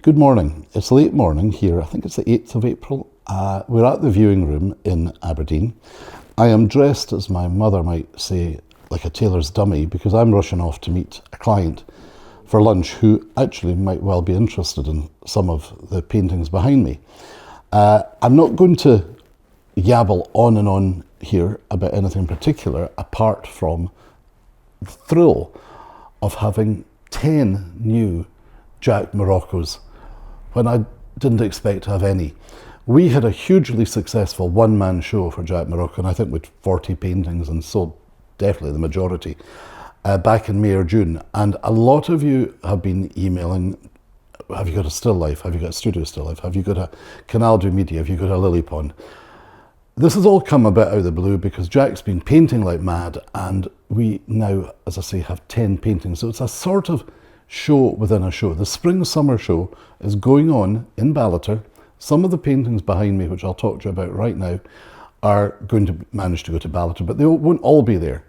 Good morning. It's late morning here. I think it's the 8th of April. We're at the viewing room in Aberdeen. I am dressed, as my mother might say, like a tailor's dummy because I'm rushing off to meet a client for lunch who actually might well be interested in some of the paintings behind me. I'm not going to yabble on and on here about anything in particular apart from the thrill of having 10 new Jack Morroccos when I didn't expect to have any. We had a hugely successful one-man show for Jack Morrocco, and I think with 40 paintings and sold definitely the majority back in May or June. And a lot of you have been emailing, have you got a still life? Have you got a studio still life? Have you got a Canal du Midi? Have you got a lily pond? This has all come a bit out of the blue because Jack's been painting like mad, and we now, as I say, have 10 paintings. So it's a sort of show within a show. The spring-summer show is going on in Ballater. Some of the paintings behind me, which I'll talk to you about right now, are going to manage to go to Ballater, but they won't all be there.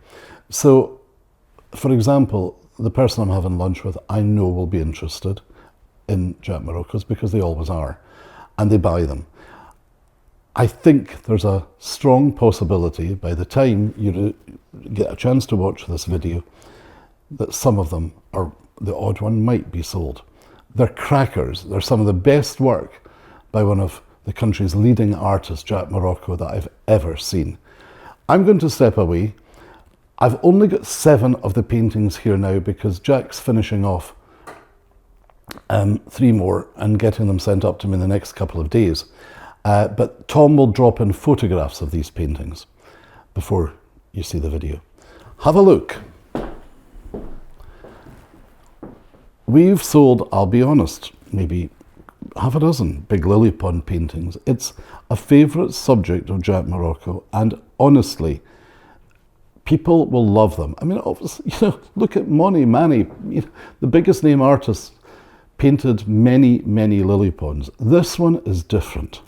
So, for example, the person I'm having lunch with, I know will be interested in Jack Morroccos because they always are, and they buy them. I think there's a strong possibility by the time you get a chance to watch this video that some of them, or the odd one, might be sold. They're crackers. They're some of the best work by one of the country's leading artists, Jack Morrocco, that I've ever seen. I'm going to step away. I've only got 7 of the paintings here now because Jack's finishing off 3 more and getting them sent up to me in the next couple of days. But Tom will drop in photographs of these paintings before you see the video. Have a look. We've sold, I'll be honest, maybe half a dozen big lily pond paintings. It's a favourite subject of Jack Morrocco, and honestly, people will love them. I mean, obviously, look at Manny, the biggest name artist, painted many, many lily ponds. This one is different.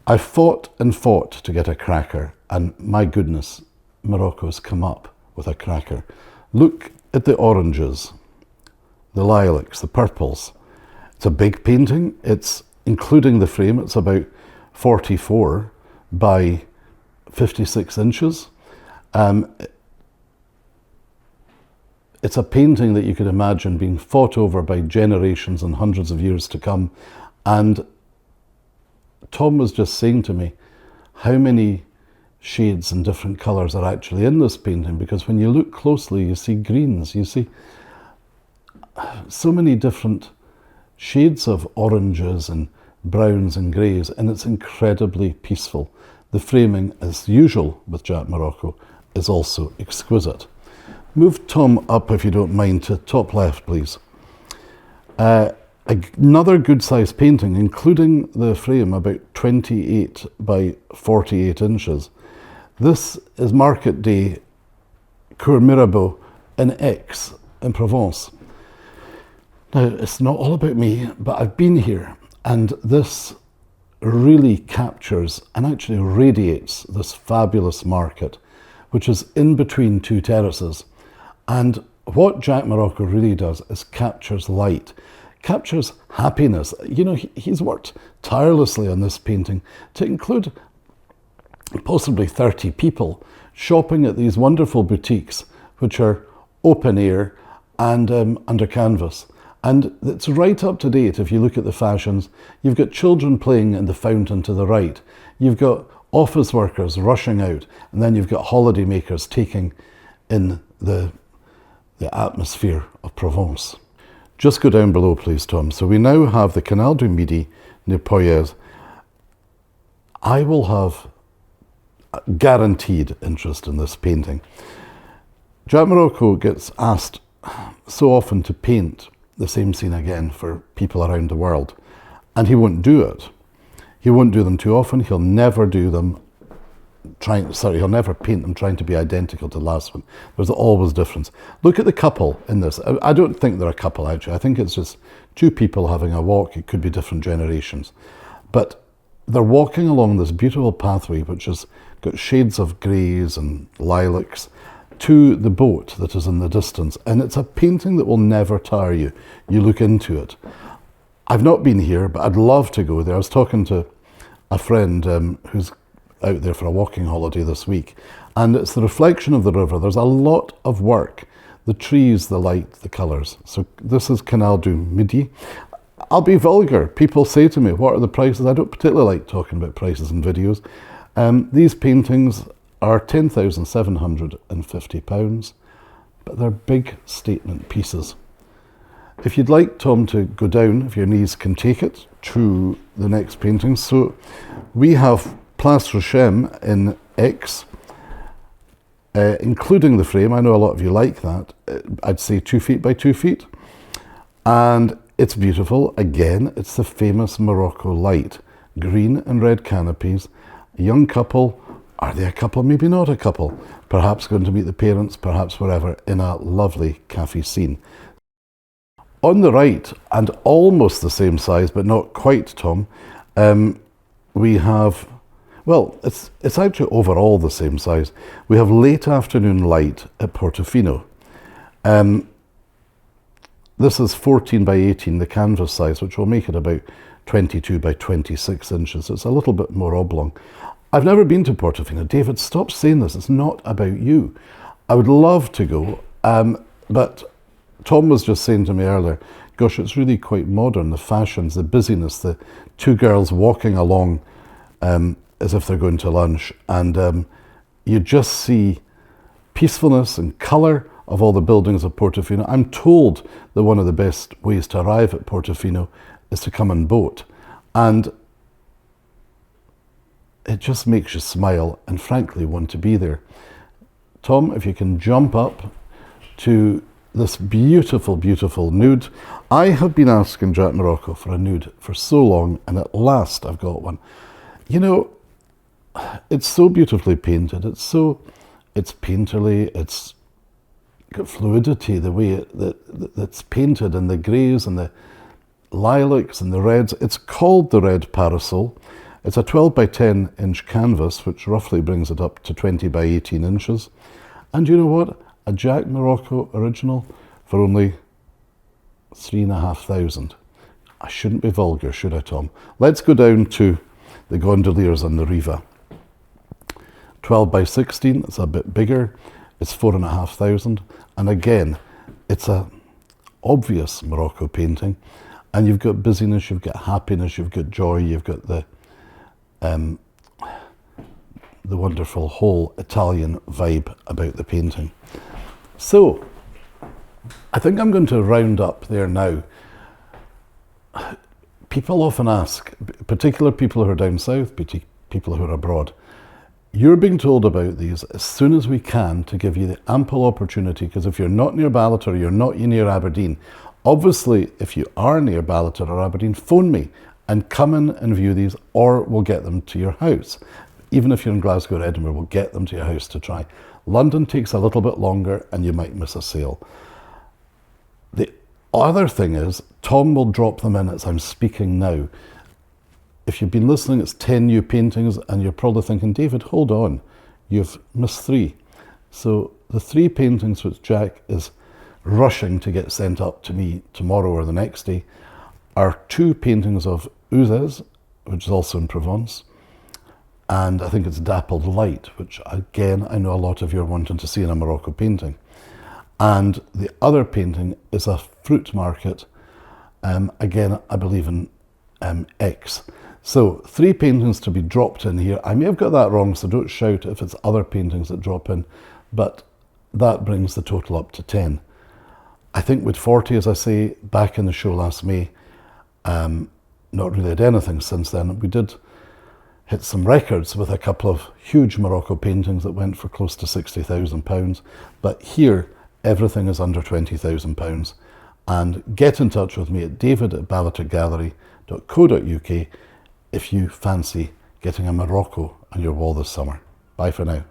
I fought and fought to get a cracker, and my goodness, Morocco's come up with a cracker. Look at the oranges, the lilacs, the purples. It's a big painting. It's, including the frame, it's about 44 by 56 inches. It's a painting that you could imagine being fought over by generations and hundreds of years to come. And Tom was just saying to me how many shades and different colours are actually in this painting, because when you look closely, you see greens, you see so many different shades of oranges and browns and greys, and it's incredibly peaceful. The framing, as usual with Jack Morrocco, is also exquisite. Move Tom up, if you don't mind, to top left, please. Another good-sized painting, including the frame, about 28 by 48 inches. This is Market Day Cour Mirabeau in Aix, in Provence. Now, it's not all about me, but I've been here, and this really captures and actually radiates this fabulous market, which is in between 2 terraces. And what Jack Morrocco really does is captures light, captures happiness. He's worked tirelessly on this painting to include possibly 30 people shopping at these wonderful boutiques, which are open air and under canvas. And it's right up to date if you look at the fashions. You've got children playing in the fountain to the right. You've got office workers rushing out. And then you've got holiday makers taking in the atmosphere of Provence. Just go down below, please, Tom. So we now have the Canal du Midi near Poyez. I will have a guaranteed interest in this painting. Jack Morrocco gets asked so often to paint the same scene again for people around the world, and he won't do it. He won't do them too often. He'll never do them he'll never paint them trying to be identical to the last one. There's always difference. Look at the couple in this. I don't think they're a couple, actually. I think it's just 2 people having a walk. It could be different generations. But they're walking along this beautiful pathway, which has got shades of greys and lilacs, to the boat that is in the distance. And it's a painting that will never tire you. You look into it. I've not been here, but I'd love to go there. I was talking to a friend who's out there for a walking holiday this week, and it's the reflection of the river. There's a lot of work. The trees, the light, the colours. So this is Canal du Midi. I'll be vulgar. People say to me, what are the prices? I don't particularly like talking about prices in videos. These paintings are £10,750, but they're big statement pieces. If you'd like Tom to go down, if your knees can take it, to the next painting. So we have Plashm in X, including the frame. I know a lot of you like that. I'd say 2 feet by 2 feet. And it's beautiful. Again, it's the famous Morocco light. Green and red canopies. A young couple. Are they a couple? Maybe not a couple. Perhaps going to meet the parents, perhaps wherever, in a lovely cafe scene. On the right, and almost the same size, but not quite, Tom, we have, well, it's actually overall the same size. We have late afternoon light at Portofino. This is 14 by 18, the canvas size, which will make it about 22 by 26 inches. It's a little bit more oblong. I've never been to Portofino. David, stop saying this. It's not about you. I would love to go, but Tom was just saying to me earlier, gosh, it's really quite modern, the fashions, the busyness, the two girls walking along as if they're going to lunch, and you just see peacefulness and colour of all the buildings of Portofino. I'm told that one of the best ways to arrive at Portofino is to come on boat, and it just makes you smile and frankly want to be there. Tom, if you can jump up to this beautiful, beautiful nude. I have been asking Jack Morrocco for a nude for so long, and at last I've got one. You know, it's so beautifully painted. It's painterly. It's got fluidity, the way that's painted, and the greys and the lilacs and the reds. It's called the Red Parasol. It's a 12 by 10 inch canvas, which roughly brings it up to 20 by 18 inches. And you know what? A Jack Morrocco original for only 3,500. I shouldn't be vulgar, should I, Tom? Let's go down to the Gondelers on the Riva. 12 by 16, it's a bit bigger. It's 4,500. And again, it's a obvious Morocco painting. And you've got busyness, you've got happiness, you've got joy, you've got the wonderful whole Italian vibe about the painting. So, I think I'm going to round up there now. People often ask, particular people who are down south, people who are abroad, you're being told about these as soon as we can to give you the ample opportunity, because if you're not near Ballater, you're not near Aberdeen. Obviously, if you are near Ballater or Aberdeen, phone me and come in and view these, or we'll get them to your house. Even if you're in Glasgow or Edinburgh, we'll get them to your house to try. London takes a little bit longer and you might miss a sale. The other thing is, Tom will drop them in as I'm speaking now. If you've been listening, it's 10 new paintings and you're probably thinking, David, hold on, you've missed 3. So the 3 paintings which Jack is rushing to get sent up to me tomorrow or the next day are 2 paintings of Uzes, which is also in Provence, and I think it's Dappled Light, which again, I know a lot of you are wanting to see in a Morocco painting. And the other painting is a fruit market, again, I believe in X. So 3 paintings to be dropped in here. I may have got that wrong, so don't shout if it's other paintings that drop in, but that brings the total up to 10. I think with 40, as I say, back in the show last May, not really had anything since then. We did hit some records with a couple of huge Morocco paintings that went for close to £60,000. But here, everything is under £20,000. And get in touch with me at david@ballatergallery.co.uk if you fancy getting a Morocco on your wall this summer. Bye for now.